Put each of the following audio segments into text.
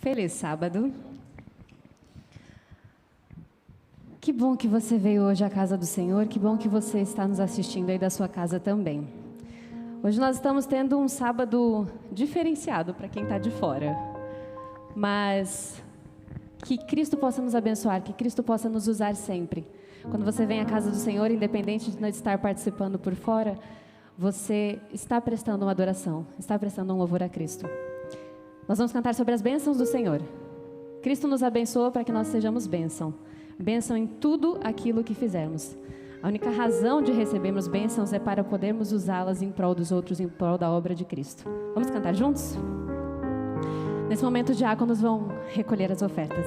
Feliz sábado. Que bom que você veio hoje à casa do Senhor, que bom que você está nos assistindo aí da sua casa também. Hoje nós estamos tendo um sábado diferenciado para quem está de fora, mas que Cristo possa nos abençoar, que Cristo possa nos usar sempre. Quando você vem à casa do Senhor, independente de não estar participando por fora, você está prestando uma adoração, está prestando um louvor a Cristo. Nós vamos cantar sobre as bênçãos do Senhor. Cristo nos abençoou para que nós sejamos bênção. Bênção em tudo aquilo que fizermos. A única razão de recebermos bênçãos é para podermos usá-las em prol dos outros, em prol da obra de Cristo. Vamos cantar juntos? Nesse momento, os diáconos vão recolher as ofertas.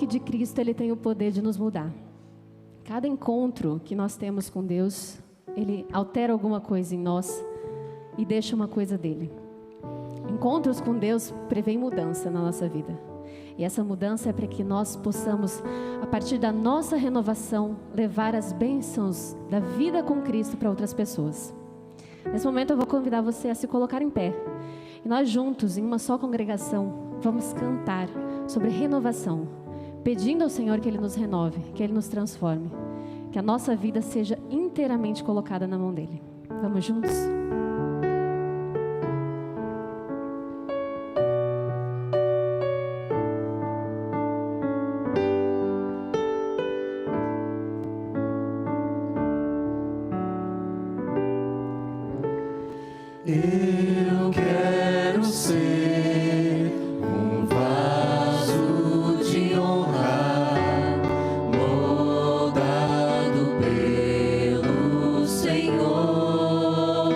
De Cristo, Ele tem o poder de nos mudar. Cada encontro que nós temos com Deus, Ele altera alguma coisa em nós e deixa uma coisa dele. Encontros com Deus prevêem mudança na nossa vida. E essa mudança é para que nós possamos, a partir da nossa renovação, levar as bênçãos da vida com Cristo para outras pessoas. Nesse momento eu vou convidar você a se colocar em pé. E nós juntos, em uma só congregação, vamos cantar sobre renovação, pedindo ao Senhor que Ele nos renove, que Ele nos transforme, que a nossa vida seja inteiramente colocada na mão dEle. Vamos juntos? Eu quero ser um vaso de honra, moldado pelo Senhor,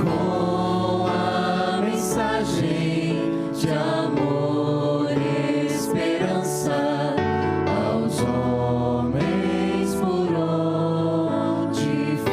com a mensagem de amor e esperança aos homens por onde for.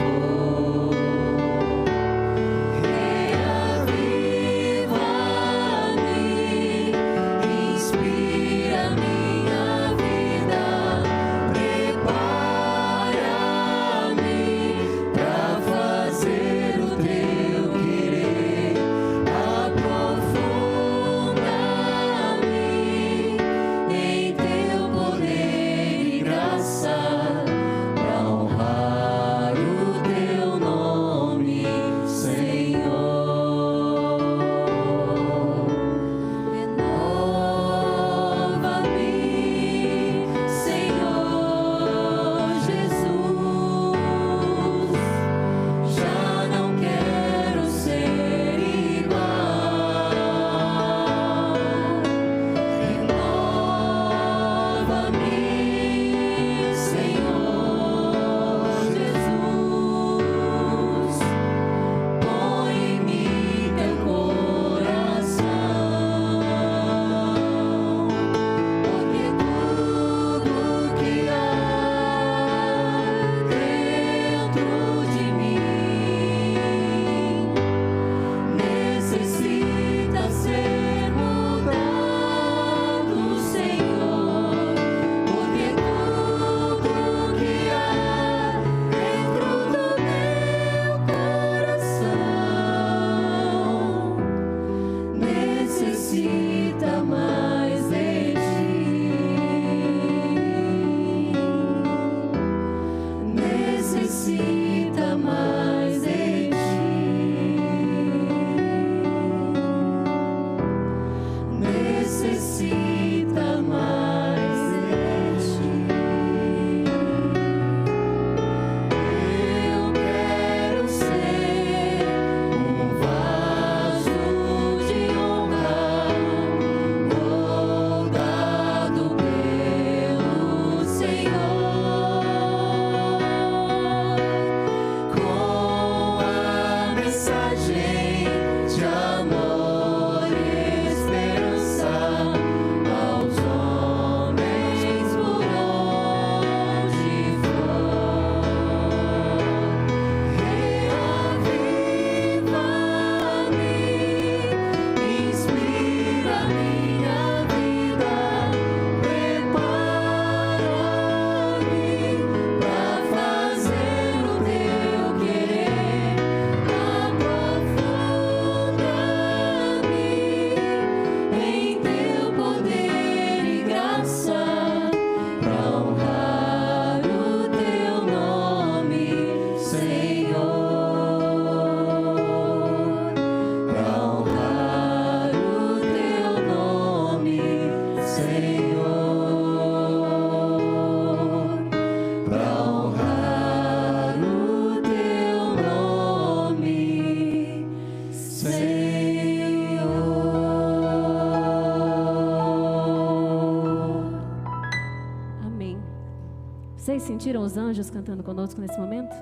sentiram os anjos cantando conosco nesse momento?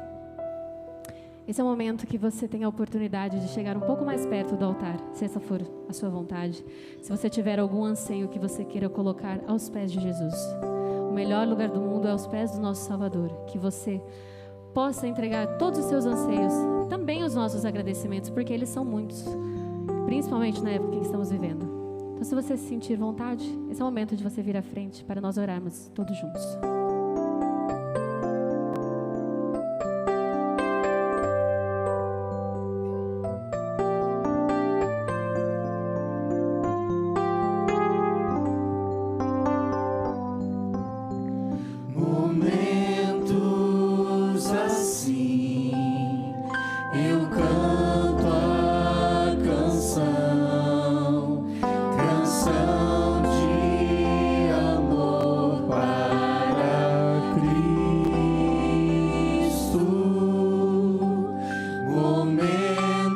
Esse é o momento que você tem a oportunidade de chegar um pouco mais perto do altar, se essa for a sua vontade. Se você tiver algum anseio que você queira colocar aos pés de Jesus. O melhor lugar do mundo é aos pés do nosso Salvador. Que você possa entregar todos os seus anseios, também os nossos agradecimentos, porque eles são muitos, principalmente na época que estamos vivendo. Então, se você se sentir vontade, esse é o momento de você vir à frente para nós orarmos todos juntos. Momentos assim, eu canto a canção, canção de amor para Cristo. Momentos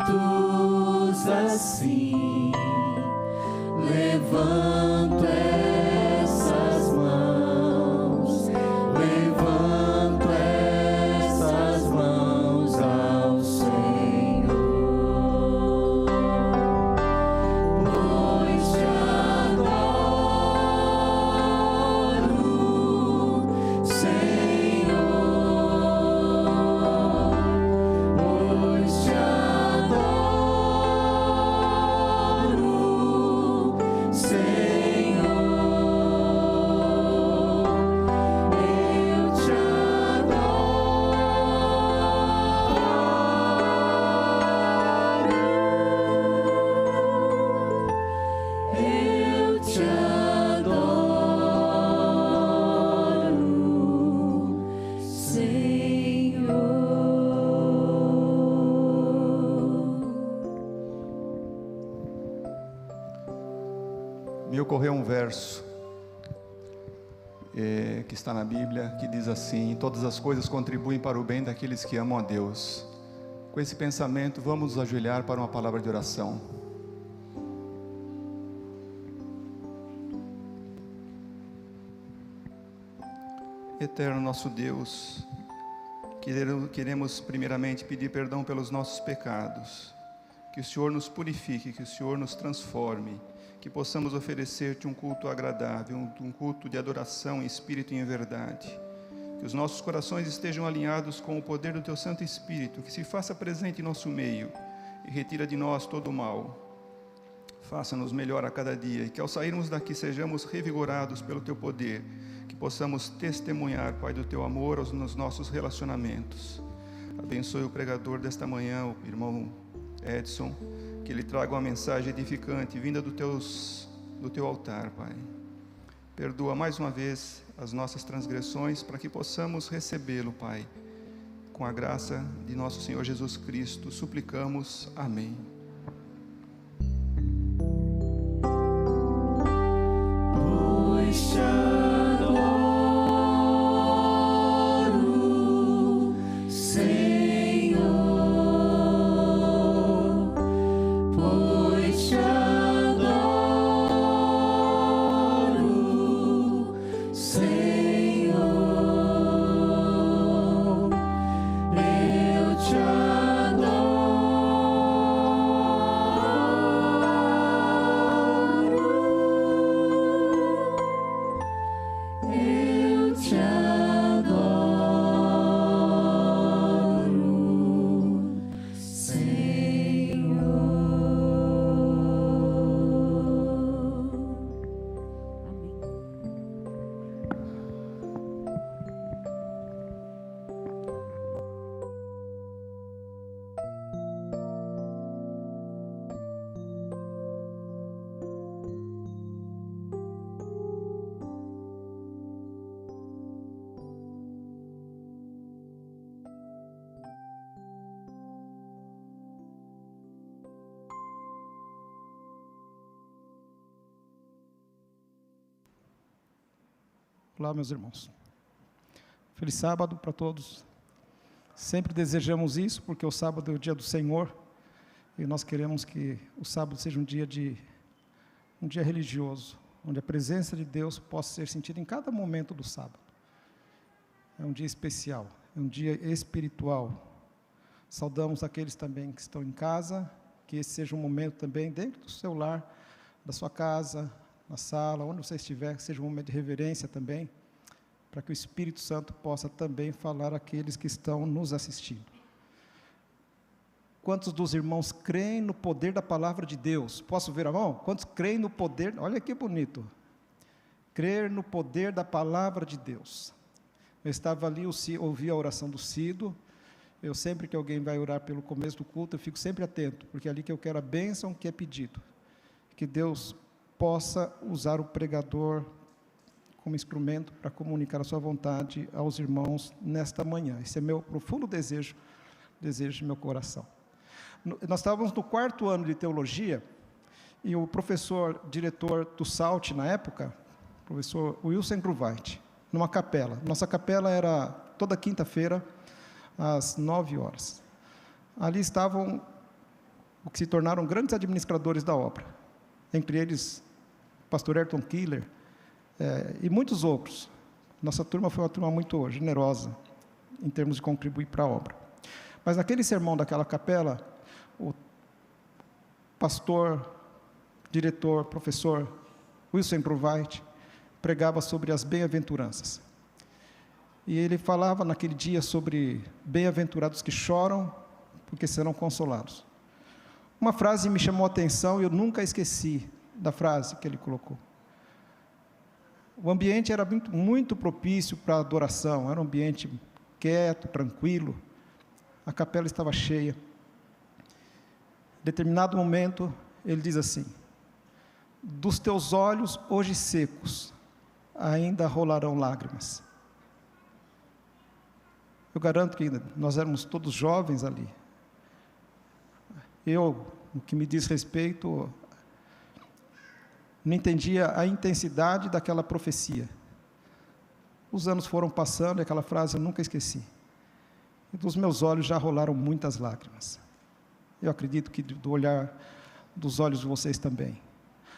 assim, levanto essas mãos, levanto essas mãos ao Senhor, pois te adoro, Senhor, pois te adoro, Senhor, eu te adoro, Senhor. Me ocorreu um verso que está na Bíblia, que diz assim: todas as coisas contribuem para o bem daqueles que amam a Deus. Com esse pensamento, vamos nos ajoelhar para uma palavra de oração. Eterno nosso Deus, queremos primeiramente pedir perdão pelos nossos pecados, que o Senhor nos purifique, que o Senhor nos transforme, que possamos oferecer-te um culto agradável, um culto de adoração em espírito e em verdade, que os nossos corações estejam alinhados com o poder do teu Santo Espírito, que se faça presente em nosso meio e retira de nós todo o mal. Faça-nos melhor a cada dia e que ao sairmos daqui sejamos revigorados pelo teu poder, que possamos testemunhar, Pai, do teu amor nos nossos relacionamentos. Abençoe o pregador desta manhã, o irmão Edson, que ele traga uma mensagem edificante vinda do teu altar, Pai. Perdoa mais uma vez as nossas transgressões para que possamos recebê-lo, Pai. Com a graça de nosso Senhor Jesus Cristo, suplicamos. Amém. Pois te adoro, Senhor, pois te adoro, Senhor, eu te adoro, eu te adoro, Senhor. Olá, meus irmãos. Feliz sábado para todos. Sempre desejamos isso, porque o sábado é o dia do Senhor, e nós queremos que o sábado seja um dia religioso, onde a presença de Deus possa ser sentida em cada momento do sábado. É um dia especial, é um dia espiritual. Saudamos aqueles também que estão em casa, que esse seja um momento também dentro do seu lar, da sua casa, na sala, onde você estiver, que seja um momento de reverência também, para que o Espírito Santo possa também falar àqueles que estão nos assistindo. Quantos dos irmãos creem no poder da palavra de Deus? Posso ver a mão? Quantos creem no poder? Olha que bonito. Crer no poder da palavra de Deus. Eu estava ali, ouvi a oração do Cido. Eu sempre que alguém vai orar pelo começo do culto, eu fico sempre atento, porque é ali que eu quero a bênção que é pedido. Que Deus possa usar o pregador como instrumento para comunicar a sua vontade aos irmãos nesta manhã. Esse é meu profundo desejo de meu coração. Nós estávamos no 4º ano de teologia, e o professor, diretor do SALT na época, o professor Wilson Gruvait, numa capela. Nossa capela era toda quinta-feira, às 9 horas. Ali estavam o que se tornaram grandes administradores da obra, entre eles o pastor Ayrton Killer, e muitos outros. Nossa turma foi uma turma muito generosa, em termos de contribuir para a obra. Mas naquele sermão daquela capela, o pastor, diretor, professor Wilson Gruvait pregava sobre as bem-aventuranças. E ele falava naquele dia sobre bem-aventurados que choram, porque serão consolados. Uma frase me chamou a atenção e eu nunca esqueci da frase que ele colocou. O ambiente era muito propício para a adoração, era um ambiente quieto, tranquilo, a capela estava cheia. Em determinado momento, ele diz assim: dos teus olhos hoje secos, ainda rolarão lágrimas. Eu garanto que nós éramos todos jovens ali. Eu, no que me diz respeito, não entendia a intensidade daquela profecia. Os anos foram passando e aquela frase eu nunca esqueci. E dos meus olhos já rolaram muitas lágrimas. Eu acredito que do olhar dos olhos de vocês também.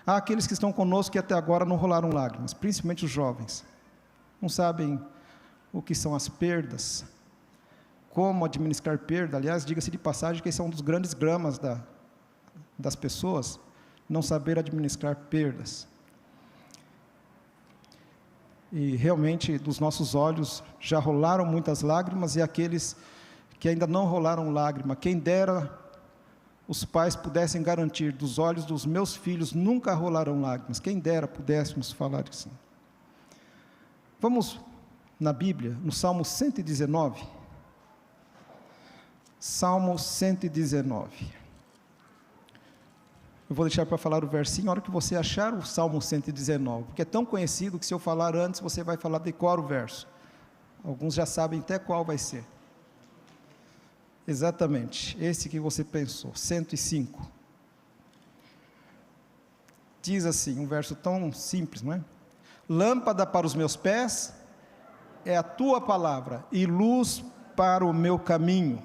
Há aqueles que estão conosco que até agora não rolaram lágrimas, principalmente os jovens. Não sabem o que são as perdas, como administrar perda. Aliás, diga-se de passagem que esse é um dos grandes dramas das pessoas, não saber administrar perdas. E realmente dos nossos olhos já rolaram muitas lágrimas, e aqueles que ainda não rolaram lágrima, quem dera os pais pudessem garantir, dos olhos dos meus filhos nunca rolarão lágrimas, quem dera pudéssemos falar assim. Vamos na Bíblia, no Salmo 119. Salmo 119. Eu vou deixar para falar o versinho na hora que você achar o Salmo 119, porque é tão conhecido que se eu falar antes, você vai falar de qual o verso. Alguns já sabem até qual vai ser. Exatamente, esse que você pensou, 105. Diz assim, um verso tão simples, não é? Lâmpada para os meus pés é a tua palavra, e luz para o meu caminho.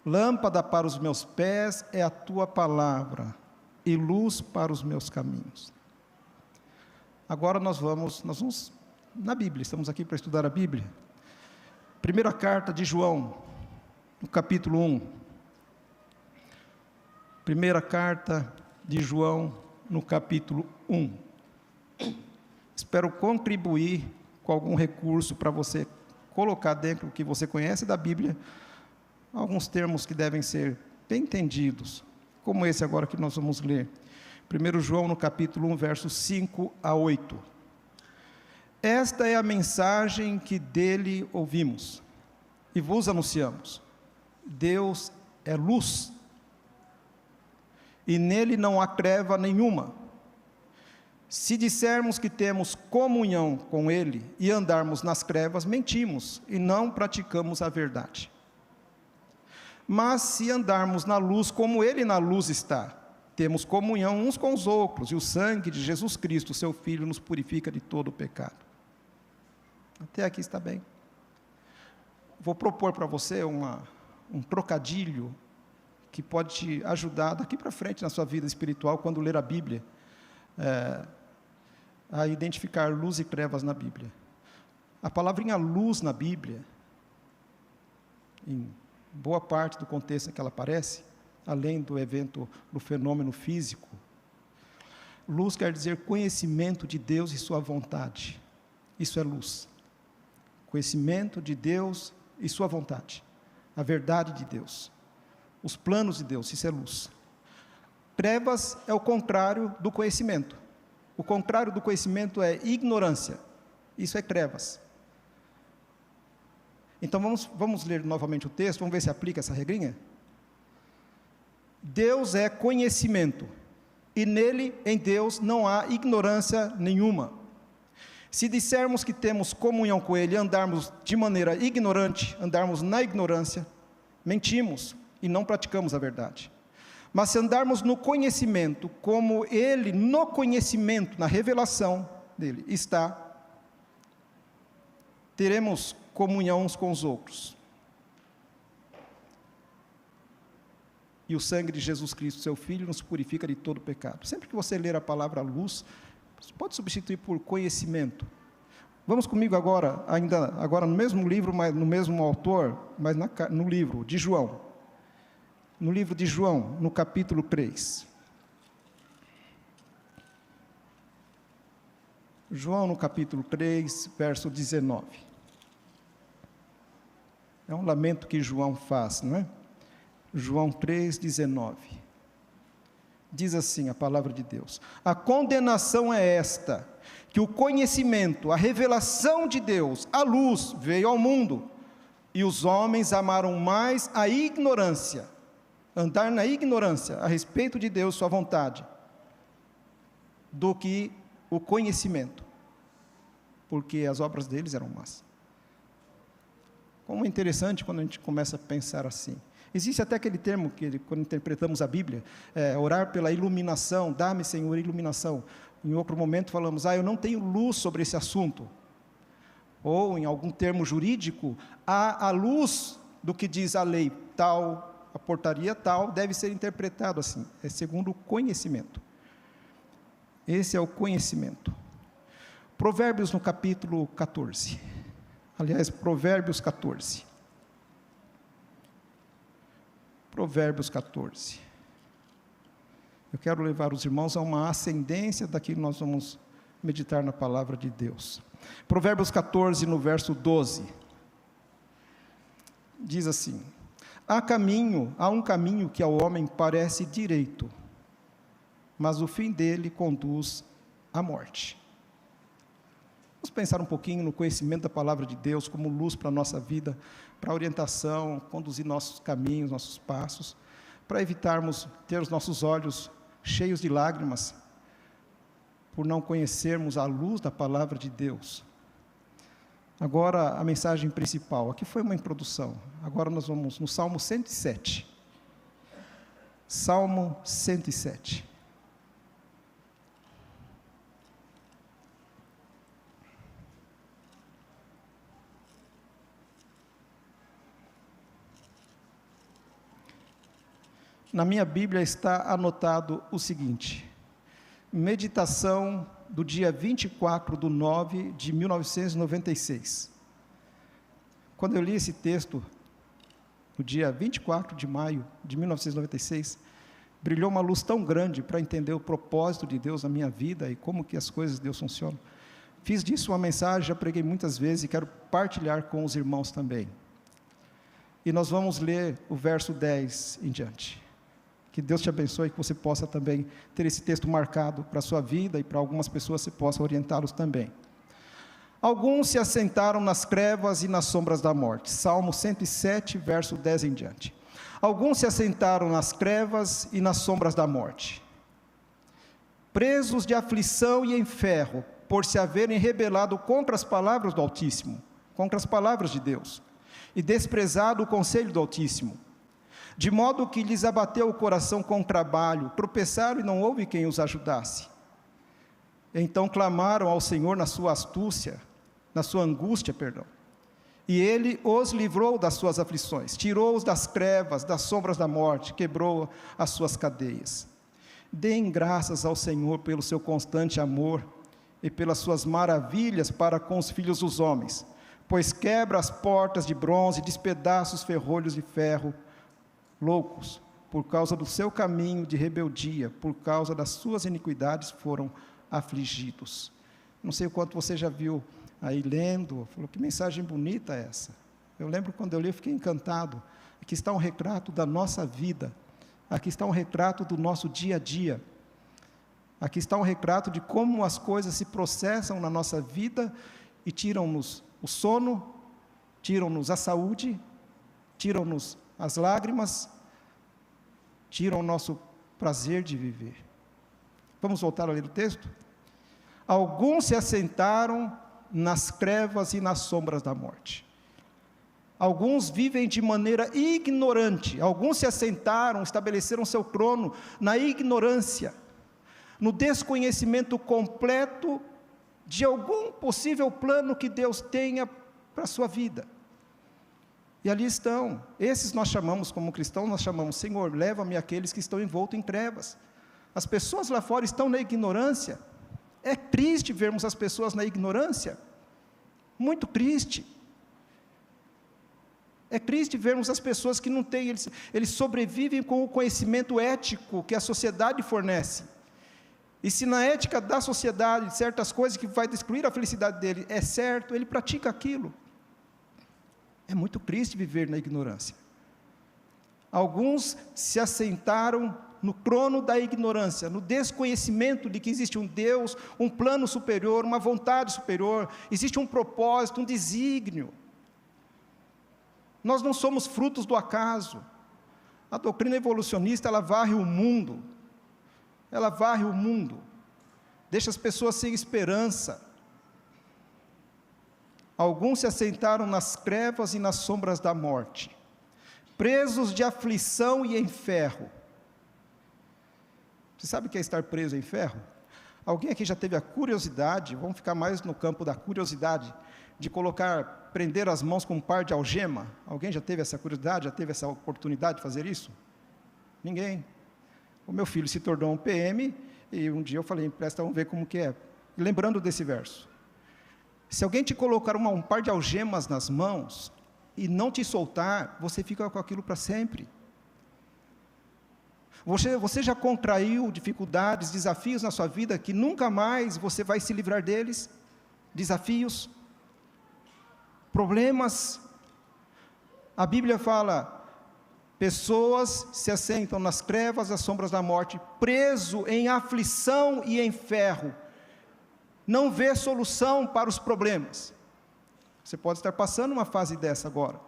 Lâmpada para os meus pés é a tua palavra, e luz para os meus caminhos. Agora nós vamos na Bíblia, estamos aqui para estudar a Bíblia. Primeira carta de João, no capítulo 1. Primeira carta de João, no capítulo 1. Espero contribuir com algum recurso para você colocar dentro do que você conhece da Bíblia, alguns termos que devem ser bem entendidos, como esse agora que nós vamos ler. 1 João, no capítulo 1, versos 5 a 8. Esta é a mensagem que dele ouvimos e vos anunciamos. Deus é luz, e nele não há treva nenhuma. Se dissermos que temos comunhão com ele e andarmos nas trevas, mentimos e não praticamos a verdade. Mas se andarmos na luz, como ele na luz está, temos comunhão uns com os outros, e o sangue de Jesus Cristo, seu Filho, nos purifica de todo o pecado. Até aqui está bem. Vou propor para você um trocadilho que pode te ajudar daqui para frente na sua vida espiritual, quando ler a Bíblia, a identificar luz e trevas na Bíblia. A palavrinha luz na Bíblia, em boa parte do contexto em que ela aparece, além do evento, do fenômeno físico, luz quer dizer conhecimento de Deus e sua vontade. Isso é luz. Conhecimento de Deus e sua vontade. A verdade de Deus. Os planos de Deus, isso é luz. Trevas é o contrário do conhecimento. O contrário do conhecimento é ignorância. Isso é trevas. Então vamos ler novamente o texto, vamos ver se aplica essa regrinha. Deus é conhecimento, e nele, em Deus, não há ignorância nenhuma. Se dissermos que temos comunhão com Ele e andarmos de maneira ignorante, andarmos na ignorância, mentimos e não praticamos a verdade. Mas se andarmos no conhecimento, como Ele, no conhecimento, na revelação dEle está, teremos comunhão uns com os outros. E o sangue de Jesus Cristo, seu Filho, nos purifica de todo pecado. Sempre que você ler a palavra luz, você pode substituir por conhecimento. Vamos comigo agora no mesmo livro, mas no mesmo autor, mas no livro de João. No livro de João, no capítulo 3. João, no capítulo 3, verso 19. É um lamento que João faz, não é? João 3,19. Diz assim a palavra de Deus: a condenação é esta, que o conhecimento, a revelação de Deus, a luz, veio ao mundo, e os homens amaram mais a ignorância, andar na ignorância a respeito de Deus, sua vontade, do que o conhecimento, porque as obras deles eram más. Como é interessante quando a gente começa a pensar assim. Existe até aquele termo que, quando interpretamos a Bíblia, orar pela iluminação, dá-me, Senhor, iluminação. Em outro momento falamos, eu não tenho luz sobre esse assunto. Ou, em algum termo jurídico, a luz do que diz a lei tal, a portaria tal, deve ser interpretado assim, é segundo o conhecimento. Esse é o conhecimento. Provérbios no capítulo 14. Aliás, Provérbios 14. Provérbios 14. Eu quero levar os irmãos a uma ascendência daquilo que nós vamos meditar na palavra de Deus. Provérbios 14, no verso 12. Diz assim: há um caminho que ao homem parece direito, mas o fim dele conduz à morte. Vamos pensar um pouquinho no conhecimento da palavra de Deus como luz para a nossa vida, para orientação, conduzir nossos caminhos, nossos passos, para evitarmos ter os nossos olhos cheios de lágrimas, por não conhecermos a luz da palavra de Deus. Agora, a mensagem principal. Aqui foi uma introdução. Agora nós vamos no Salmo 107. Salmo 107. Na minha Bíblia está anotado o seguinte: meditação do dia 24/9 de 1996. Quando eu li esse texto, no dia 24 de maio de 1996, brilhou uma luz tão grande para entender o propósito de Deus na minha vida e como que as coisas de Deus funcionam. Fiz disso uma mensagem, já preguei muitas vezes e quero partilhar com os irmãos também. E nós vamos ler o verso 10 em diante. Que Deus te abençoe e que você possa também ter esse texto marcado para a sua vida e para algumas pessoas você possa orientá-los também. Alguns se assentaram nas trevas e nas sombras da morte. Salmo 107, verso 10 em diante. Alguns se assentaram nas trevas e nas sombras da morte, presos de aflição e em ferro, por se haverem rebelado contra as palavras do Altíssimo, contra as palavras de Deus, e desprezado o conselho do Altíssimo. De modo que lhes abateu o coração com trabalho, tropeçaram e não houve quem os ajudasse. Então clamaram ao Senhor na sua angústia, e Ele os livrou das suas aflições, tirou-os das trevas, das sombras da morte, quebrou as suas cadeias. Deem graças ao Senhor pelo seu constante amor, e pelas suas maravilhas para com os filhos dos homens, pois quebra as portas de bronze e despedaça os ferrolhos de ferro. Loucos, por causa do seu caminho de rebeldia, por causa das suas iniquidades foram afligidos. Não sei o quanto você já viu aí lendo, falou, que mensagem bonita é essa. Eu lembro quando eu li, eu fiquei encantado. Aqui está um retrato da nossa vida, aqui está um retrato do nosso dia a dia, aqui está um retrato de como as coisas se processam na nossa vida e tiram-nos o sono, tiram-nos a saúde, tiram-nos as lágrimas, tiram o nosso prazer de viver. Vamos voltar a ler o texto? Alguns se assentaram nas trevas e nas sombras da morte. Alguns vivem de maneira ignorante. Alguns se assentaram, estabeleceram seu trono na ignorância, no desconhecimento completo de algum possível plano que Deus tenha para a sua vida. E ali estão. Esses nós chamamos, como cristãos, nós chamamos, Senhor, leva-me àqueles que estão envoltos em trevas. As pessoas lá fora estão na ignorância. É triste vermos as pessoas na ignorância. Muito triste. É triste vermos as pessoas que não têm, eles sobrevivem com o conhecimento ético que a sociedade fornece. E se na ética da sociedade, certas coisas que vai destruir a felicidade dele é certo, ele pratica aquilo. É muito triste viver na ignorância. Alguns se assentaram no trono da ignorância, no desconhecimento de que existe um Deus, um plano superior, uma vontade superior, existe um propósito, um desígnio. Nós não somos frutos do acaso. A doutrina evolucionista, ela varre o mundo. Ela varre o mundo. Deixa as pessoas sem esperança. Alguns se assentaram nas trevas e nas sombras da morte, presos de aflição e em ferro. Você sabe o que é estar preso em ferro? Alguém aqui já teve a curiosidade, vamos ficar mais no campo da curiosidade, de prender as mãos com um par de algema? Alguém já teve essa curiosidade, já teve essa oportunidade de fazer isso? Ninguém. O meu filho se tornou um PM, e um dia eu falei, presta, vamos ver como que é. Lembrando desse verso. Se alguém te colocar um par de algemas nas mãos, e não te soltar, você fica com aquilo para sempre. Você já contraiu dificuldades, desafios na sua vida, que nunca mais você vai se livrar deles? Desafios, problemas. A Bíblia fala, pessoas se assentam nas trevas, às sombras da morte, preso em aflição e em ferro, não vê solução para os problemas. Você pode estar passando uma fase dessa agora,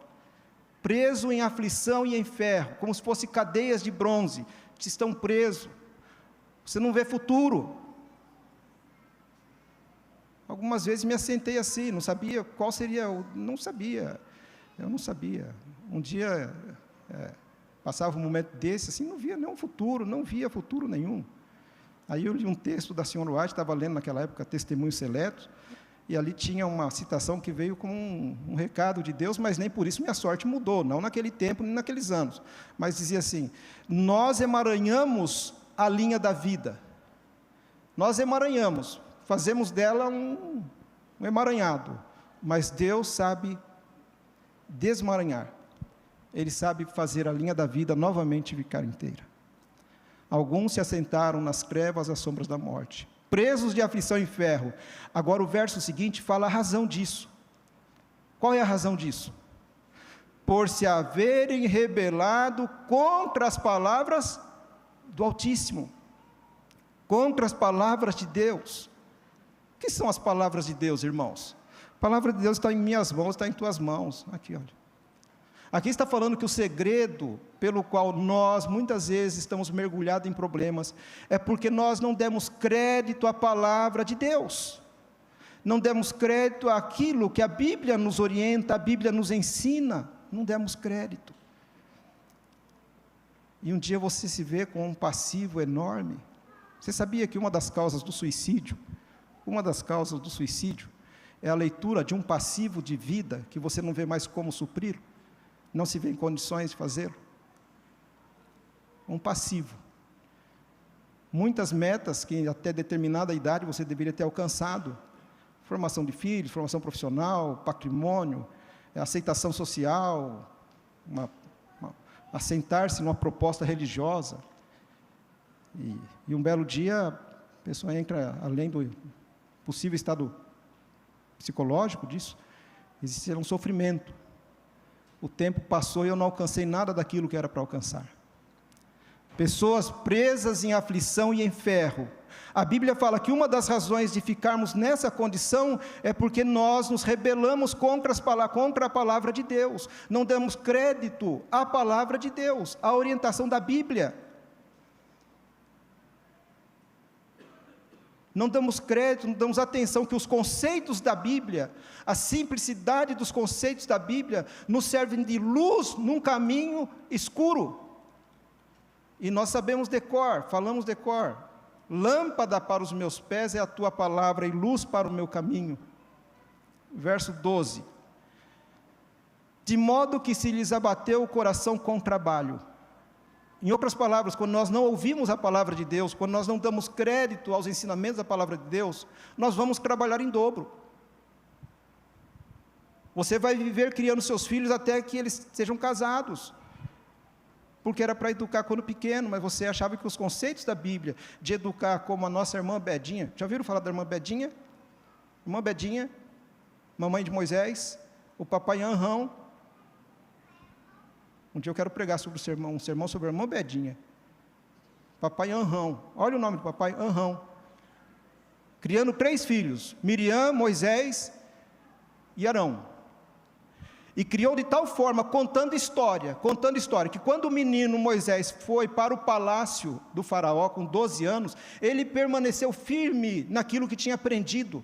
preso em aflição e em ferro, como se fossem cadeias de bronze, que estão presos, você não vê futuro. Algumas vezes me assentei assim, não sabia qual seria, eu não sabia. Um dia, passava um momento desse, assim, não via nenhum futuro, não via futuro nenhum. Aí eu li um texto da senhora White, estava lendo naquela época, Testemunhos Seletos, e ali tinha uma citação que veio como um recado de Deus, mas nem por isso minha sorte mudou, não naquele tempo, nem naqueles anos. Mas dizia assim, nós emaranhamos a linha da vida. Nós emaranhamos, fazemos dela um emaranhado, mas Deus sabe desmaranhar. Ele sabe fazer a linha da vida novamente ficar inteira. Alguns se assentaram nas trevas, às sombras da morte, presos de aflição e ferro. Agora o verso seguinte fala a razão disso. Qual é a razão disso? Por se haverem rebelado contra as palavras do Altíssimo, contra as palavras de Deus. O que são as palavras de Deus, irmãos? A palavra de Deus está em minhas mãos, está em tuas mãos. Aqui, olha. Aqui está falando que o segredo pelo qual nós, muitas vezes, estamos mergulhados em problemas, é porque nós não demos crédito à palavra de Deus. Não demos crédito àquilo que a Bíblia nos orienta, a Bíblia nos ensina. Não demos crédito. E um dia você se vê com um passivo enorme. Você sabia que uma das causas do suicídio é a leitura de um passivo de vida que você não vê mais como suprir? Não se vê em condições de fazê-lo. Um passivo. Muitas metas que até determinada idade você deveria ter alcançado. Formação de filhos, formação profissional, patrimônio, aceitação social, assentar-se numa proposta religiosa. E um belo dia, a pessoa entra, além do possível estado psicológico disso, existe um sofrimento. O tempo passou e eu não alcancei nada daquilo que era para alcançar. Pessoas presas em aflição e em ferro. A Bíblia fala que uma das razões de ficarmos nessa condição é porque nós nos rebelamos contra a palavra de Deus. Não damos crédito à palavra de Deus, à orientação da Bíblia. Não damos crédito, não damos atenção que os conceitos da Bíblia, a simplicidade dos conceitos da Bíblia, nos servem de luz num caminho escuro. E nós sabemos decor, falamos decor. Lâmpada para os meus pés é a tua palavra e luz para o meu caminho. Verso 12. De modo que se lhes abateu o coração com trabalho. Em outras palavras, quando nós não ouvimos a palavra de Deus, quando nós não damos crédito aos ensinamentos da palavra de Deus, nós vamos trabalhar em dobro. Você vai viver criando seus filhos até que eles sejam casados. Porque era para educar quando pequeno, mas você achava que os conceitos da Bíblia, de educar como a nossa irmã Bedinha, já ouviram falar da irmã Bedinha? Irmã Bedinha, mamãe de Moisés, o papai Anrão. Um dia eu quero pregar sobre um sermão sobre a irmã Bedinha. Papai Anrão, olha o nome do papai, Anrão. Criando 3 filhos, Miriam, Moisés e Arão. E criou de tal forma, contando história, que quando o menino Moisés foi para o palácio do faraó, com 12 anos, ele permaneceu firme naquilo que tinha aprendido.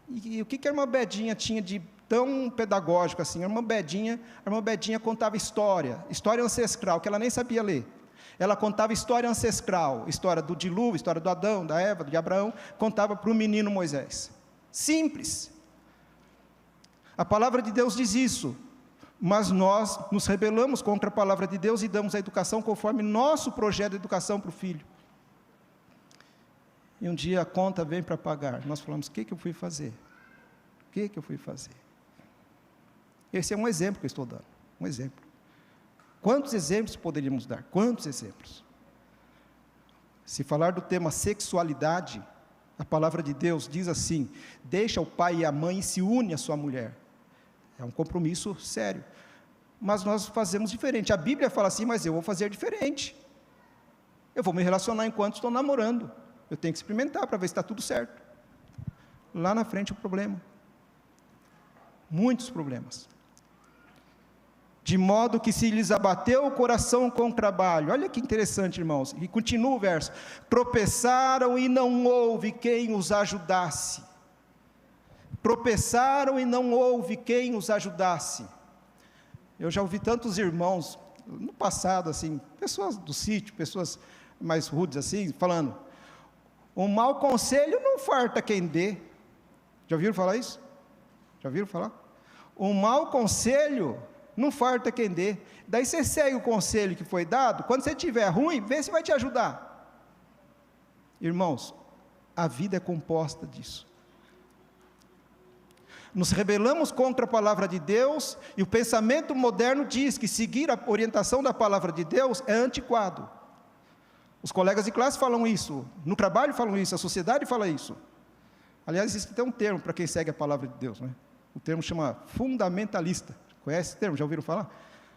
E o que a irmã Bedinha tinha de tão pedagógico assim? A irmã Bedinha contava história ancestral, que ela nem sabia ler. Ela contava história ancestral, história do dilúvio, história do Adão, da Eva, de Abraão, contava para o menino Moisés. Simples. A palavra de Deus diz isso, mas nós nos rebelamos contra a palavra de Deus e damos a educação conforme nosso projeto de educação para o filho. E um dia a conta vem para pagar, nós falamos, o que eu fui fazer? O que eu fui fazer? Esse é um exemplo que eu estou dando, um exemplo. Quantos exemplos poderíamos dar? Quantos exemplos? Se falar do tema sexualidade, a palavra de Deus diz assim, deixa o pai e a mãe e se une à sua mulher. É um compromisso sério. Mas nós fazemos diferente. A Bíblia fala assim, mas eu vou fazer diferente. Eu vou me relacionar enquanto estou namorando. Eu tenho que experimentar para ver se está tudo certo. Lá na frente o problema. Muitos problemas. De modo que se lhes abateu o coração com o trabalho. Olha que interessante, irmãos. E continua o verso. Tropeçaram e não houve quem os ajudasse. Tropeçaram e não houve quem os ajudasse. Eu já ouvi tantos irmãos, no passado, assim, pessoas do sítio, pessoas mais rudes assim, falando, um mau conselho não farta quem dê. Já ouviram falar isso? Já ouviram falar? Um mau conselho não farta quem dê. Daí você segue o conselho que foi dado, quando você estiver ruim, vê se vai te ajudar. Irmãos, a vida é composta disso. Nos rebelamos contra a palavra de Deus, e o pensamento moderno diz que seguir a orientação da palavra de Deus é antiquado. Os colegas de classe falam isso, no trabalho falam isso, a sociedade fala isso. Aliás, existe até um termo para quem segue a palavra de Deus, né? O termo chama fundamentalista. Conhece esse termo? Já ouviram falar?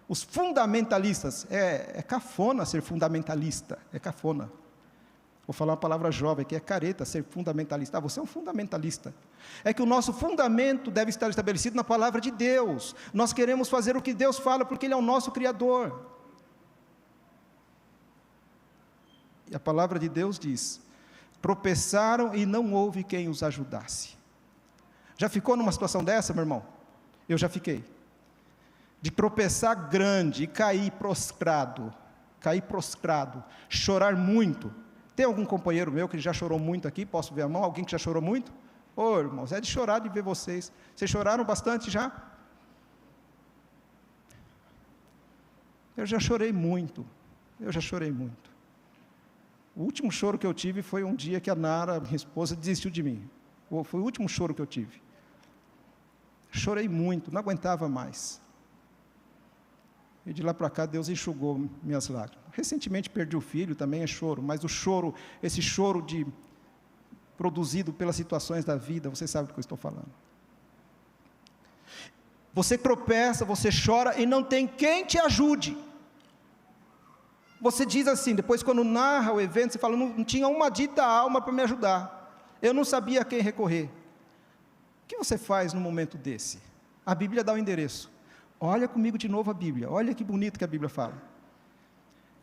Os fundamentalistas, é cafona ser fundamentalista, é cafona. Vou falar uma palavra jovem, que é careta, ser fundamentalista. Ah, você é um fundamentalista. É que o nosso fundamento deve estar estabelecido na palavra de Deus. Nós queremos fazer o que Deus fala, porque Ele é o nosso Criador. E a palavra de Deus diz, tropeçaram e não houve quem os ajudasse. Já ficou numa situação dessa, meu irmão? Eu já fiquei. De tropeçar grande e cair prostrado, chorar muito. Tem algum companheiro meu que já chorou muito aqui? Posso ver a mão? Alguém que já chorou muito? Ô, irmãos, é de chorar de ver vocês. Vocês choraram bastante já? Eu já chorei muito. O último choro que eu tive foi um dia que a Nara, minha esposa, desistiu de mim. Foi o último choro que eu tive. Chorei muito, não aguentava mais. E de lá para cá, Deus enxugou minhas lágrimas. Recentemente perdi o filho, também é choro, mas o choro, esse choro produzido pelas situações da vida, você sabe do que eu estou falando. Você tropeça, você chora e não tem quem te ajude. Você diz assim, depois quando narra o evento, você fala, não tinha uma dita alma para me ajudar. Eu não sabia a quem recorrer. O que você faz num momento desse? A Bíblia dá o endereço. Olha comigo de novo a Bíblia. Olha que bonito que a Bíblia fala.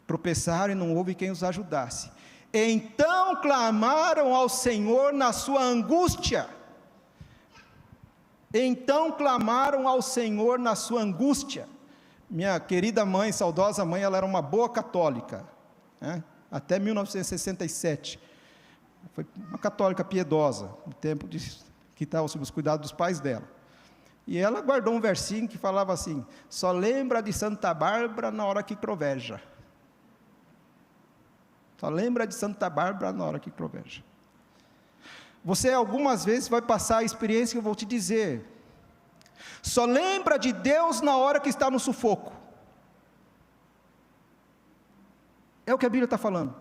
Tropeçaram e não houve quem os ajudasse. Então clamaram ao Senhor na sua angústia. Então clamaram ao Senhor na sua angústia. Minha querida mãe, saudosa mãe, ela era uma boa católica, né? Até 1967. Foi uma católica piedosa, no tempo que estava sob os cuidados dos pais dela. E ela guardou um versinho que falava assim, só lembra de Santa Bárbara na hora que croveja. Só lembra de Santa Bárbara na hora que croveja. Você algumas vezes vai passar a experiência que eu vou te dizer. Só lembra de Deus na hora que está no sufoco. É o que a Bíblia está falando.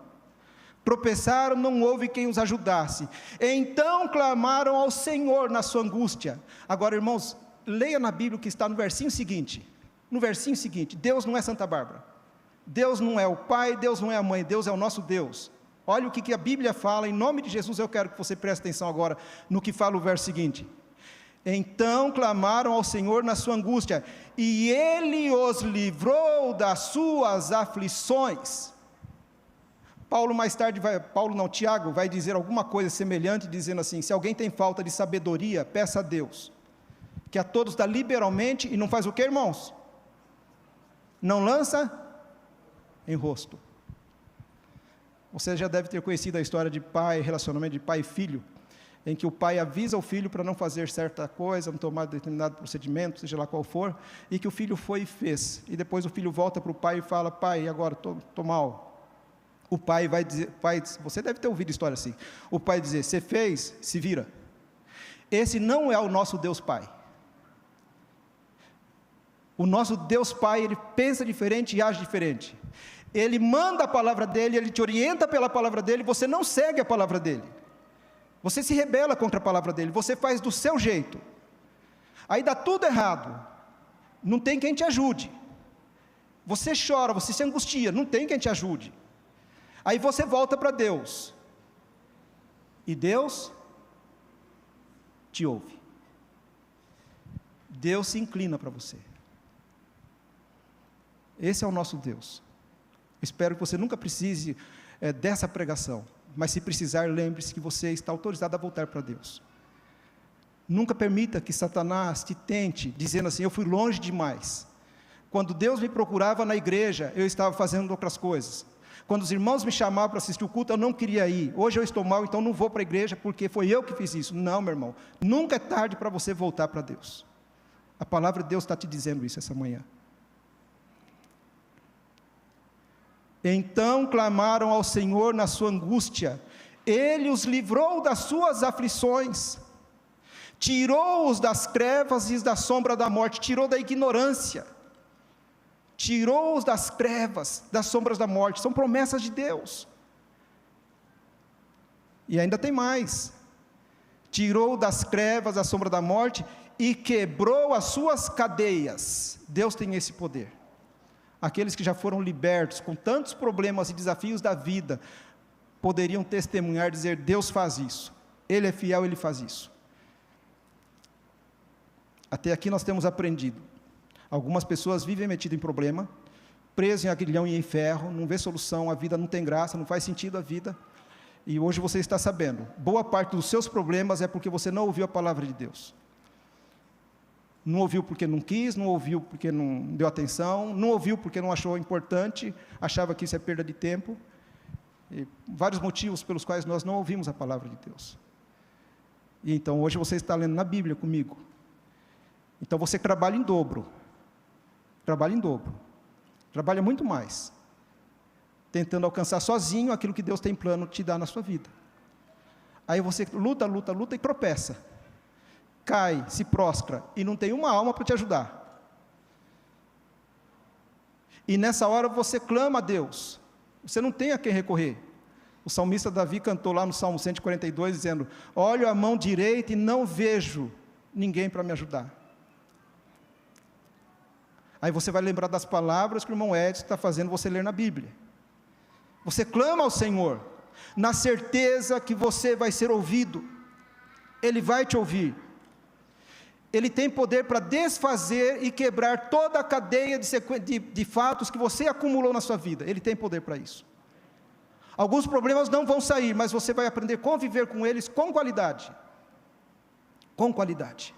Tropeçaram, não houve quem os ajudasse. Então clamaram ao Senhor na sua angústia. Agora, irmãos, leia na Bíblia o que está no versinho seguinte. No versinho seguinte, Deus não é Santa Bárbara. Deus não é o Pai, Deus não é a Mãe, Deus é o nosso Deus. Olha o que a Bíblia fala, em nome de Jesus eu quero que você preste atenção agora no que fala o verso seguinte. Então clamaram ao Senhor na sua angústia, e Ele os livrou das suas aflições. Tiago vai dizer alguma coisa semelhante, dizendo assim, se alguém tem falta de sabedoria, peça a Deus, que a todos dá liberalmente, e não faz o que, irmãos? Não lança em rosto. Você já deve ter conhecido a história de pai, relacionamento de pai e filho, em que o pai avisa o filho para não fazer certa coisa, não tomar determinado procedimento, seja lá qual for, e que o filho foi e fez, e depois o filho volta para o pai e fala, pai, agora estou mal. O pai vai dizer, você deve ter ouvido história assim, o pai dizer, você fez, se vira. Esse não é o nosso Deus Pai. O nosso Deus Pai, Ele pensa diferente e age diferente. Ele manda a palavra dEle, Ele te orienta pela palavra dEle, você não segue a palavra dEle. Você se rebela contra a palavra dEle, você faz do seu jeito. Aí dá tudo errado, não tem quem te ajude. Você chora, você se angustia, não tem quem te ajude. Aí você volta para Deus, e Deus te ouve. Deus se inclina para você. Esse é o nosso Deus. Espero que você nunca precise dessa pregação, mas se precisar, lembre-se que você está autorizado a voltar para Deus. Nunca permita que Satanás te tente, dizendo assim, eu fui longe demais. Quando Deus me procurava na igreja, eu estava fazendo outras coisas. Quando os irmãos me chamavam para assistir o culto, eu não queria ir. Hoje eu estou mal, então não vou para a igreja, porque foi eu que fiz isso. Não, meu irmão, nunca é tarde para você voltar para Deus. A palavra de Deus está te dizendo isso essa manhã. Então clamaram ao Senhor na sua angústia, Ele os livrou das suas aflições, tirou-os das trevas e da sombra da morte, tirou da ignorância, tirou-os das trevas, das sombras da morte, são promessas de Deus. E ainda tem mais, tirou das trevas, da sombra da morte, e quebrou as suas cadeias. Deus tem esse poder. Aqueles que já foram libertos, com tantos problemas e desafios da vida, poderiam testemunhar, dizer, Deus faz isso, Ele é fiel, Ele faz isso. Até aqui nós temos aprendido, algumas pessoas vivem metidas em problema, presas em aguilhão e em ferro, não vê solução, a vida não tem graça, não faz sentido a vida, e hoje você está sabendo, boa parte dos seus problemas é porque você não ouviu a palavra de Deus. Não ouviu porque não quis, não ouviu porque não deu atenção, não ouviu porque não achou importante, achava que isso é perda de tempo, e vários motivos pelos quais nós não ouvimos a palavra de Deus. E então hoje você está lendo na Bíblia comigo, então você trabalha em dobro, trabalha muito mais, tentando alcançar sozinho aquilo que Deus tem plano de te dar na sua vida. Aí você luta e tropeça, cai, se prostra, e não tem uma alma para te ajudar. E nessa hora você clama a Deus, você não tem a quem recorrer. O salmista Davi cantou lá no Salmo 142, dizendo: olho a mão direita e não vejo ninguém para me ajudar. Aí você vai lembrar das palavras que o irmão Edson está fazendo você ler na Bíblia. Você clama ao Senhor, na certeza que você vai ser ouvido. Ele vai te ouvir. Ele tem poder para desfazer e quebrar toda a cadeia de fatos que você acumulou na sua vida. Ele tem poder para isso. Alguns problemas não vão sair, mas você vai aprender a conviver com eles com qualidade. Com qualidade.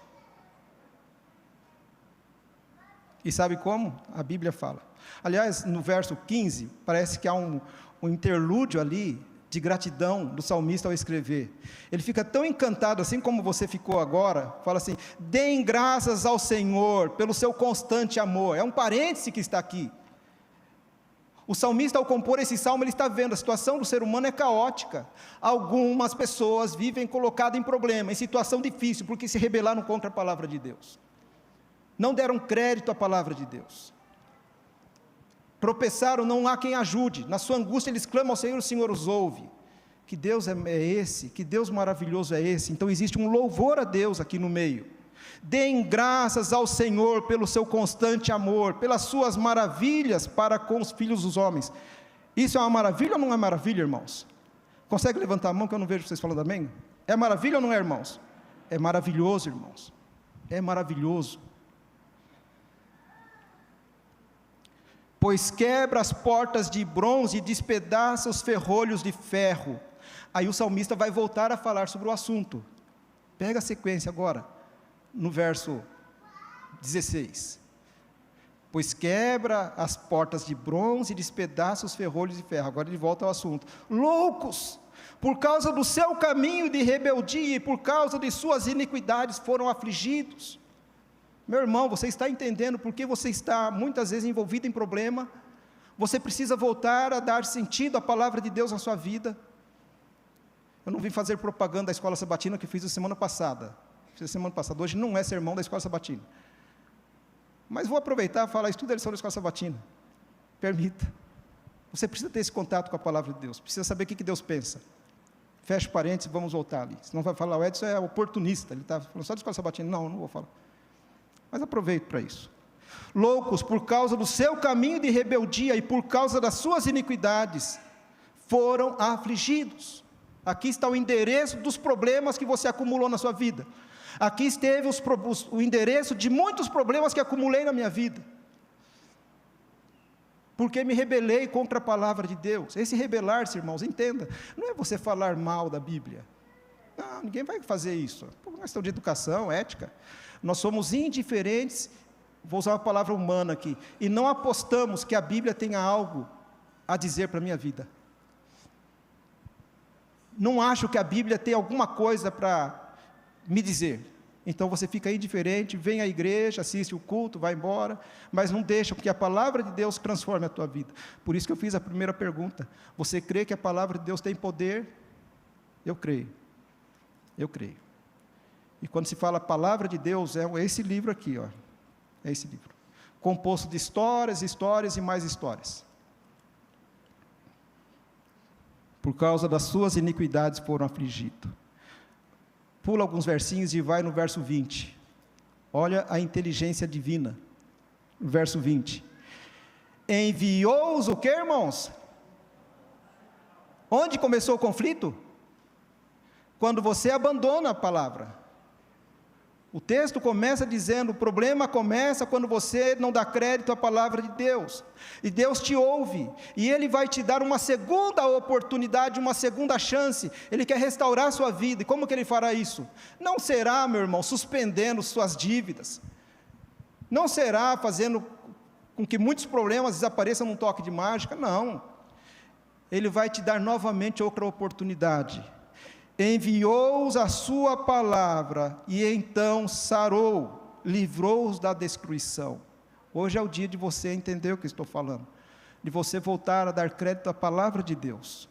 E sabe como? A Bíblia fala. Aliás, no verso 15, parece que há um interlúdio ali, de gratidão do salmista ao escrever. Ele fica tão encantado, assim como você ficou agora, fala assim: deem graças ao Senhor, pelo seu constante amor. É um parêntese que está aqui. O salmista, ao compor esse salmo, ele está vendo, a situação do ser humano é caótica. Algumas pessoas vivem colocadas em problema, em situação difícil, porque se rebelaram contra a palavra de Deus. Não deram crédito à palavra de Deus. Tropeçaram, não há quem ajude. Na sua angústia eles clamam ao Senhor, o Senhor os ouve. Que Deus é esse, que Deus maravilhoso é esse. Então existe um louvor a Deus aqui no meio. Deem graças ao Senhor pelo seu constante amor, pelas suas maravilhas para com os filhos dos homens. Isso é uma maravilha ou não é maravilha, irmãos? Consegue levantar a mão que eu não vejo vocês falando amém? É maravilha ou não é, irmãos? É maravilhoso, irmãos. É maravilhoso. Pois quebra as portas de bronze e despedaça os ferrolhos de ferro. Aí o salmista vai voltar a falar sobre o assunto. Pega a sequência agora, no verso 16. Pois quebra as portas de bronze e despedaça os ferrolhos de ferro. Agora ele volta ao assunto. Loucos, por causa do seu caminho de rebeldia e por causa de suas iniquidades foram afligidos. Meu irmão, você está entendendo porque você está muitas vezes envolvido em problema? Você precisa voltar a dar sentido à palavra de Deus na sua vida. Eu não vim fazer propaganda da Escola Sabatina que fiz a semana passada. Fiz a semana passada, hoje não é sermão da Escola Sabatina. Mas vou aproveitar e falar, estuda a lição da Escola Sabatina. Permita. Você precisa ter esse contato com a palavra de Deus, precisa saber o que Deus pensa. Fecha parênteses, vamos voltar ali. Senão vai falar, o Edson é oportunista, ele está falando só da Escola Sabatina. Não, não vou falar. Mas aproveito para isso. Loucos, por causa do seu caminho de rebeldia e por causa das suas iniquidades, foram afligidos. Aqui está o endereço dos problemas que você acumulou na sua vida. Aqui esteve o endereço de muitos problemas que acumulei na minha vida. Porque me rebelei contra a palavra de Deus. Esse rebelar-se, irmãos, entenda, não é você falar mal da Bíblia. Não, ninguém vai fazer isso. É uma questão de educação, ética. Nós somos indiferentes, vou usar uma palavra humana aqui, e não apostamos que a Bíblia tenha algo a dizer para a minha vida. Não acho que a Bíblia tenha alguma coisa para me dizer. Então você fica indiferente, vem à igreja, assiste o culto, vai embora, mas não deixa, porque a palavra de Deus transforma a tua vida. Por isso que eu fiz a primeira pergunta. Você crê que a palavra de Deus tem poder? Eu creio. Eu creio. E quando se fala a palavra de Deus, é esse livro aqui, ó. É esse livro. Composto de histórias, histórias e mais histórias. Por causa das suas iniquidades foram afligidos. Pula alguns versinhos e vai no verso 20. Olha a inteligência divina. No verso 20. Enviou-os o quê, irmãos? Onde começou o conflito? Quando você abandona a palavra. O texto começa dizendo, o problema começa quando você não dá crédito à palavra de Deus. E Deus te ouve, e Ele vai te dar uma segunda oportunidade, uma segunda chance. Ele quer restaurar a sua vida. E como que Ele fará isso? Não será, meu irmão, suspendendo suas dívidas. Não será fazendo com que muitos problemas desapareçam num toque de mágica. Não. Ele vai te dar novamente outra oportunidade. Enviou-os a sua palavra, e então sarou, livrou-os da destruição. Hoje é o dia de você entender o que estou falando. de você voltar a dar crédito à palavra de Deus.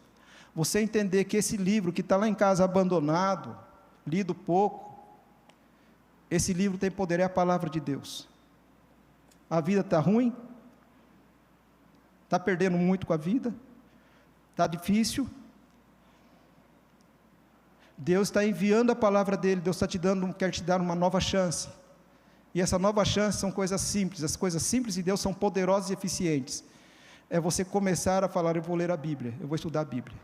Você entender que esse livro que está lá em casa abandonado, lido pouco, esse livro tem poder, é a palavra de Deus. A vida está ruim? Está perdendo muito com a vida? Está difícil? Deus está enviando a palavra dele, Deus está quer te dar uma nova chance. E essa nova chance são coisas simples, as coisas simples de Deus são poderosas e eficientes. É você começar a falar, eu vou ler a Bíblia, eu vou estudar a Bíblia.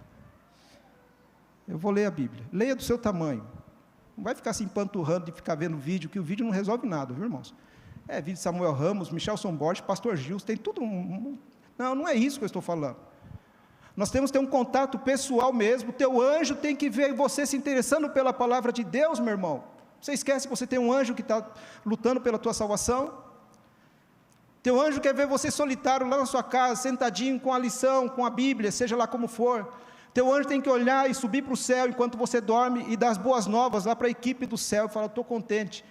Eu vou ler a Bíblia. Leia do seu tamanho. Não vai ficar se empanturrando de ficar vendo vídeo, que o vídeo não resolve nada, viu, irmãos? É vídeo de Samuel Ramos, Michelson Borges, Pastor Gils, tem tudo. Não é isso que eu estou falando. Nós temos que ter um contato pessoal mesmo. O teu anjo tem que ver você se interessando pela palavra de Deus, meu irmão. Você esquece que você tem um anjo que está lutando pela tua salvação? Teu anjo quer ver você solitário lá na sua casa, sentadinho com a lição, com a Bíblia, seja lá como for. Teu anjo tem que olhar e subir para o céu enquanto você dorme e dar as boas novas lá para a equipe do céu e falar, estou contente,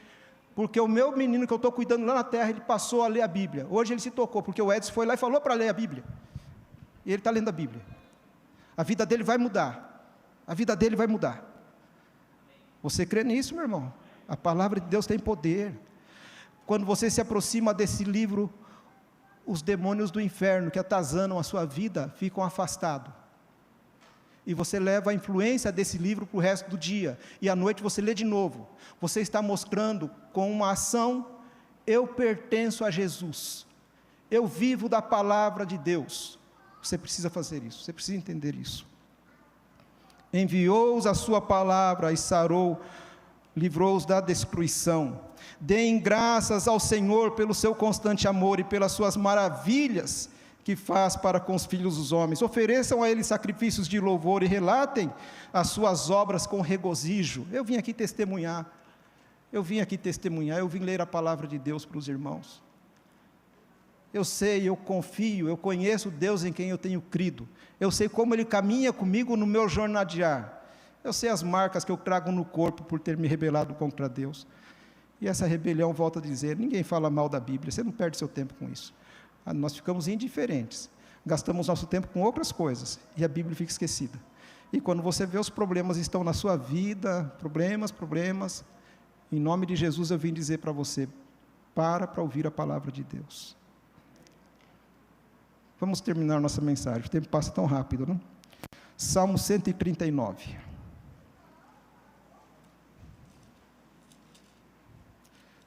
porque o meu menino que eu estou cuidando lá na terra, ele passou a ler a Bíblia. Hoje ele se tocou, porque o Edson foi lá e falou para ler a Bíblia. E ele está lendo a Bíblia. A vida dele vai mudar. A vida dele vai mudar. Você crê nisso, meu irmão? A palavra de Deus tem poder. Quando você se aproxima desse livro, os demônios do inferno que atazanam a sua vida ficam afastados. E você leva a influência desse livro para o resto do dia. E à noite você lê de novo. Você está mostrando com uma ação, eu pertenço a Jesus. Eu vivo da palavra de Deus. Você precisa fazer isso, você precisa entender isso. Enviou-os a sua palavra e sarou, livrou-os da destruição. Deem graças ao Senhor pelo seu constante amor e pelas suas maravilhas que faz para com os filhos dos homens. Ofereçam a Ele sacrifícios de louvor e relatem as suas obras com regozijo. Eu vim aqui testemunhar, eu vim ler a palavra de Deus para os irmãos. Eu sei, eu confio, eu conheço Deus em quem eu tenho crido. Eu sei como Ele caminha comigo no meu jornadear. Eu sei as marcas que eu trago no corpo por ter me rebelado contra Deus. E essa rebelião, volta a dizer, ninguém fala mal da Bíblia, você não perde seu tempo com isso. Nós ficamos indiferentes, gastamos nosso tempo com outras coisas, e a Bíblia fica esquecida. E quando você vê os problemas estão na sua vida, problemas, em nome de Jesus eu vim dizer para você, para ouvir a palavra de Deus. Vamos terminar nossa mensagem, o tempo passa tão rápido, não? Salmo 139.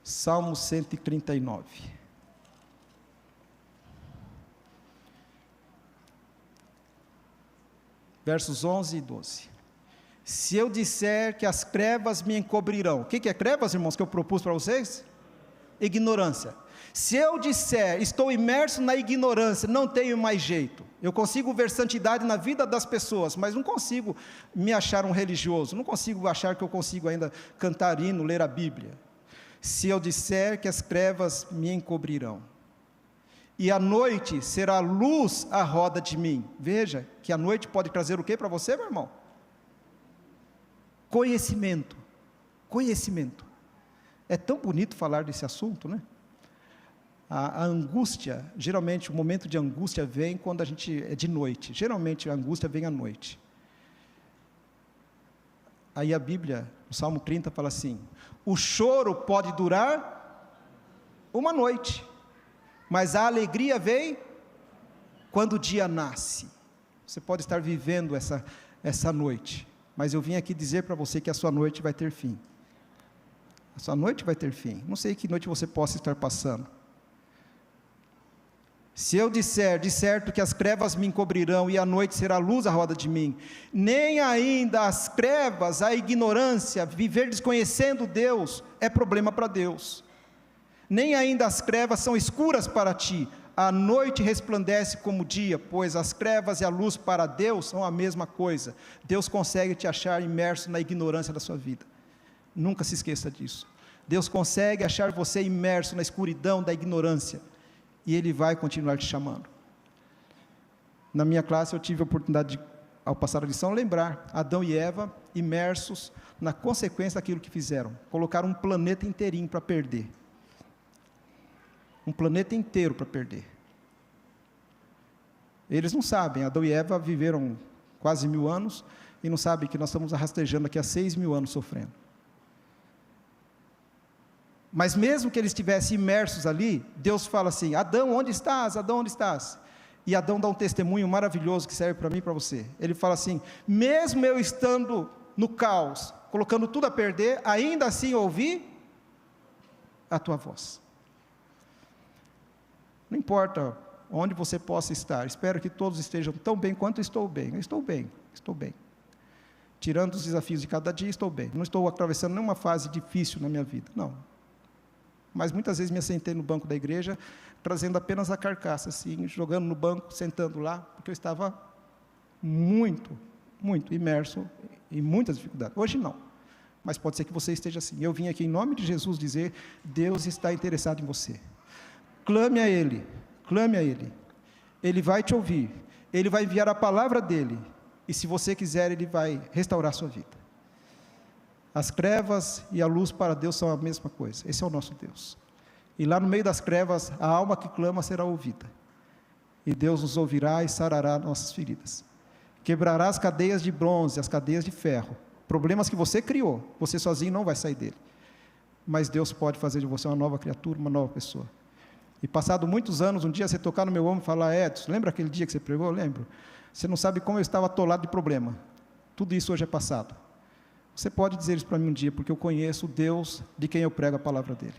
Salmo 139. Versos 11 e 12. Se eu disser que as trevas me encobrirão. O que é trevas, irmãos, que eu propus para vocês? Ignorância. Se eu disser, estou imerso na ignorância, não tenho mais jeito. Eu consigo ver santidade na vida das pessoas, mas não consigo me achar um religioso, não consigo achar que eu consigo ainda cantar hino, ler a Bíblia. Se eu disser que as trevas me encobrirão, e a noite será luz à roda de mim. Veja, que a noite pode trazer o que para você, meu irmão? Conhecimento. É tão bonito falar desse assunto, né? A angústia, geralmente o momento de angústia vem quando a gente é de noite. Geralmente a angústia vem à noite. Aí a Bíblia, no Salmo 30, fala assim, o choro pode durar uma noite, mas a alegria vem quando o dia nasce. Você pode estar vivendo essa noite, mas eu vim aqui dizer para você que a sua noite vai ter fim. A sua noite vai ter fim. Não sei que noite você possa estar passando. Se eu disser, de certo que as trevas me encobrirão e a noite será luz à roda de mim, nem ainda as trevas, a ignorância, viver desconhecendo Deus, é problema para Deus. Nem ainda as trevas são escuras para ti, a noite resplandece como o dia, pois as trevas e a luz para Deus são a mesma coisa. Deus consegue te achar imerso na ignorância da sua vida. Nunca se esqueça disso. Deus consegue achar você imerso na escuridão da ignorância. E Ele vai continuar te chamando. Na minha classe eu tive a oportunidade de, ao passar a lição, lembrar Adão e Eva imersos na consequência daquilo que fizeram. Colocaram um planeta inteirinho para perder. Um planeta inteiro para perder. Eles não sabem, Adão e Eva viveram quase 1000 anos e não sabem que nós estamos rastejando aqui há 6.000 anos sofrendo. Mas mesmo que eles estivessem imersos ali, Deus fala assim: Adão, onde estás? Adão, onde estás? E Adão dá um testemunho maravilhoso que serve para mim e para você. Ele fala assim: mesmo eu estando no caos, colocando tudo a perder, ainda assim ouvi a tua voz. Não importa onde você possa estar, espero que todos estejam tão bem quanto estou bem. Eu estou bem, estou bem. Tirando os desafios de cada dia, estou bem. Não estou atravessando nenhuma fase difícil na minha vida, não. Mas muitas vezes me assentei no banco da igreja, trazendo apenas a carcaça, assim, jogando no banco, sentando lá, porque eu estava muito imerso em muitas dificuldades. Hoje não, mas pode ser que você esteja assim. Eu vim aqui em nome de Jesus dizer: Deus está interessado em você. Clame a Ele, clame a Ele. Ele vai te ouvir, Ele vai enviar a palavra dEle, e se você quiser, Ele vai restaurar a sua vida. As trevas e a luz para Deus são a mesma coisa. Esse é o nosso Deus. E lá no meio das trevas, a alma que clama será ouvida. E Deus nos ouvirá e sarará nossas feridas. Quebrará as cadeias de bronze, as cadeias de ferro. Problemas que você criou, você sozinho não vai sair dele. Mas Deus pode fazer de você uma nova criatura, uma nova pessoa. E passado muitos anos, um dia você tocar no meu ombro e falar: Edson, lembra aquele dia que você pregou? Eu lembro. Você não sabe como eu estava atolado de problema. Tudo isso hoje é passado. Você pode dizer isso para mim um dia, porque eu conheço o Deus de quem eu prego a palavra dEle.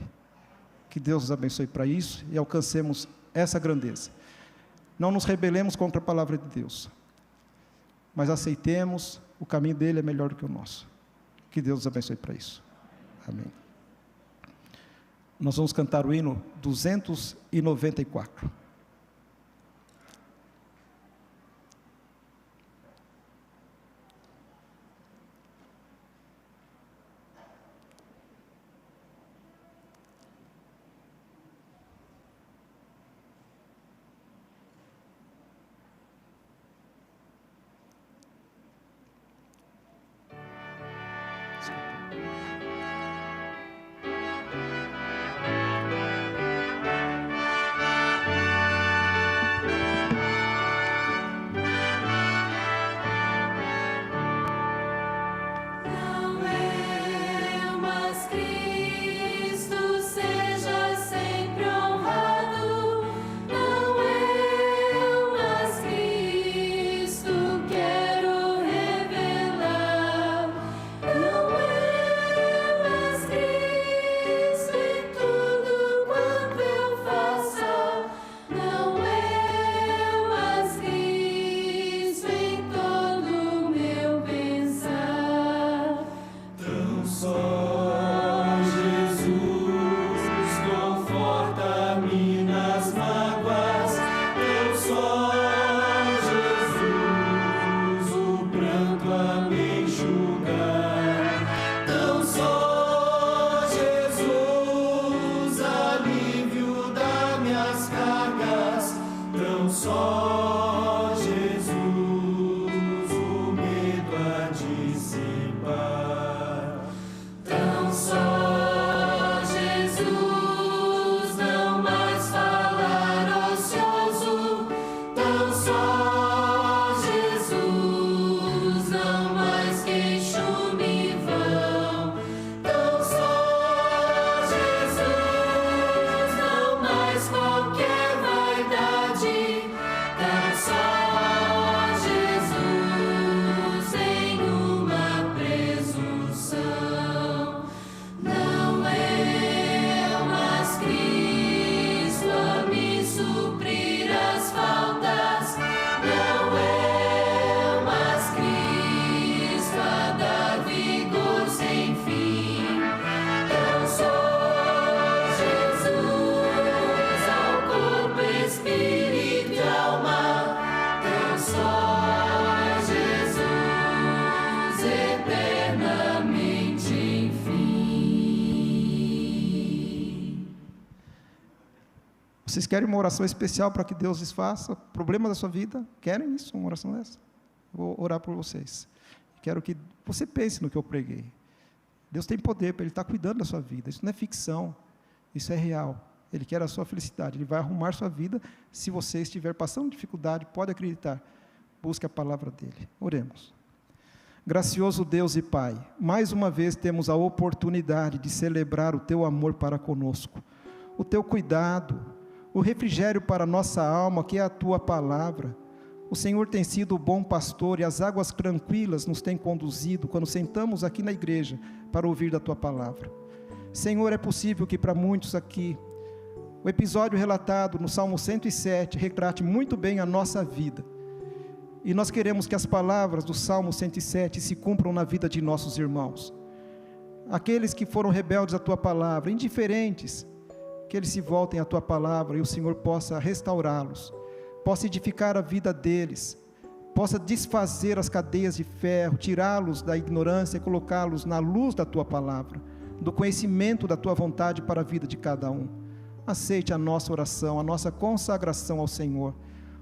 Que Deus nos abençoe para isso e alcancemos essa grandeza. Não nos rebelemos contra a palavra de Deus, mas aceitemos, o caminho dEle é melhor do que o nosso. Que Deus nos abençoe para isso. Amém. Nós vamos cantar o hino 294. Vocês querem uma oração especial para que Deus lhes faça problemas da sua vida? Querem isso, uma oração dessa? Vou orar por vocês. Quero que você pense no que eu preguei. Deus tem poder, Ele está cuidando da sua vida. Isso não é ficção, isso é real. Ele quer a sua felicidade, Ele vai arrumar sua vida. Se você estiver passando dificuldade, pode acreditar, busque a palavra dEle. Oremos. Gracioso Deus e Pai, mais uma vez temos a oportunidade de celebrar o Teu amor para conosco, o Teu cuidado, o refrigério para a nossa alma, que é a Tua palavra. O Senhor tem sido o bom pastor e as águas tranquilas nos têm conduzido quando sentamos aqui na igreja para ouvir da Tua palavra. Senhor, é possível que para muitos aqui, o episódio relatado no Salmo 107 retrate muito bem a nossa vida. E nós queremos que as palavras do Salmo 107 se cumpram na vida de nossos irmãos. Aqueles que foram rebeldes à Tua palavra, indiferentes, que eles se voltem à Tua palavra e o Senhor possa restaurá-los, possa edificar a vida deles, possa desfazer as cadeias de ferro, tirá-los da ignorância e colocá-los na luz da Tua palavra, do conhecimento da Tua vontade para a vida de cada um. Aceite a nossa oração, a nossa consagração ao Senhor.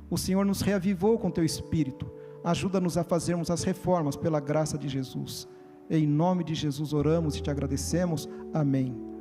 O Senhor nos reavivou com Teu Espírito. Ajuda-nos a fazermos as reformas pela graça de Jesus. Em nome de Jesus oramos e Te agradecemos. Amém.